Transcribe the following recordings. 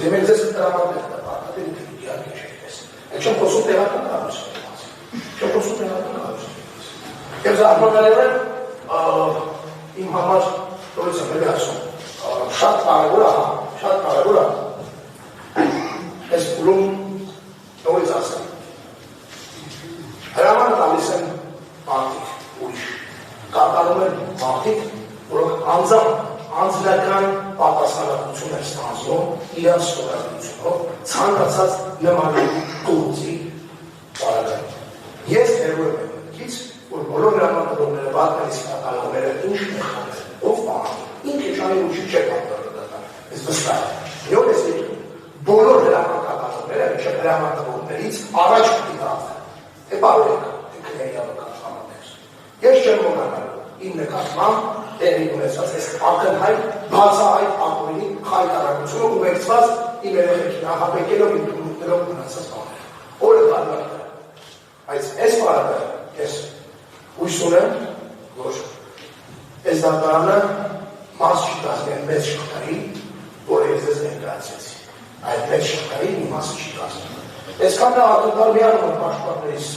Եթե մենք ձեզ տրամադրենք դա պարտադիր իհարկե չեք տեսել։ Այդ չեմ խոսում տեղական կառույցների մասին։ Չեմ խոսում տեղական կառույցների մասին։ Եվ զարմանալի իմ համար որից եմ էլի ասում շատ կարևոր է, այս փուլում նորից ասեմ։ Հրաման տալիս են մարդիկ ուրիշ, կատարում են մարդիկ, որոնք անձնական պատասխանատվություն են ստանձնում իրենց ստորագրությունով ցանկացած նմանատիպ գործի պարագայում։ Ես հերոյ եմ մտքից, որ բոլոր հրամանատարները, վարկանից կատարողները ինչ մեխանիզմ, ով պահանի, ինքը չանի ուշի չէ պատրաստական, ես վստահ եմ։ Նոր ես եկում, բոլոր հրամանատարները, մինչև հրամանատարներից առաջ պիտի դարձնեն, թե բարոյական, թե քնեյավական համատես։ Ես չեմ մոռանալու իմ նկատմամբ տեղի ունեցած այս ակնհայտ, բացահայտ ակնհայտ խայտարակությունը ուղեկցված իմ երեխեքին նախապեկելով իմ դուրներով ունեցած բաները։ Օրը դառնալու է։ Բայց այս պարագայում ես հույս ունեմ, որ այս դատարանը մաս չի կազմի մեծ շղթայի, որը ես ձեզ ներկայացրեցի։ Այդ մեծ շղթայի մի մասը չի կազմի։ Այսքան դա ակնկալ միանում են պաշտպաններից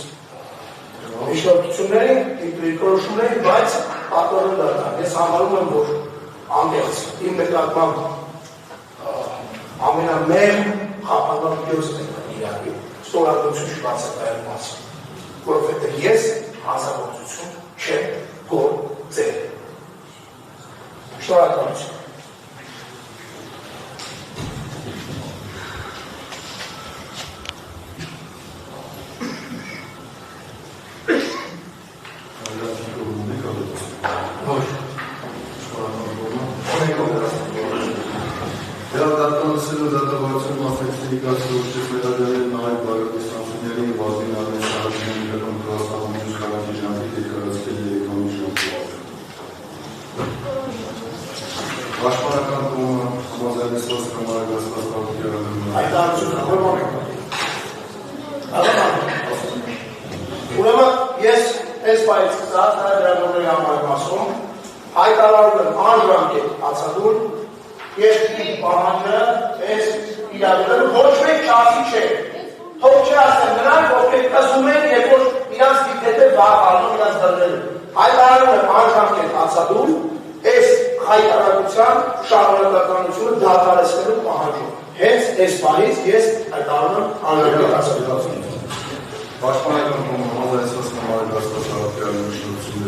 միջնորդությունների, դիրքորոշումների, բայց պատորում դարձան։ Ես համարում եմ, որ անկեղծ իմ նկատմամբ ամենամեծ խափանող միջոցն է իրակի ստորագրություն չբացել այդ մասը, որովհետև ես հանցագործություն չեմ գործել։ Շնորհակալություն։ Ուրեմն ես այս բայից սկսած դրամոնների համար ասում, հայտարարում եմ անժամկետ հացադուլ եւ իմ պահանջը այս իրավունքը ոչ մեկ չասի չէ։ Թող չասեն նրանք, ովքեր կսում են, երբ որ իրանց դիպետը վաղ անում իրանց դրներում։ Հայտարարում եմ անժամկետ հացադուլ այս հայտարարության շարունակականությունը դադարեցնելու պահանջում։ Հենց այս պահից ես հայտարարում եմ անժամկետ հացադուլ։ Պաշտպանական կողմը համաձայնեցված համարել հաստատարարական միջնորդություններում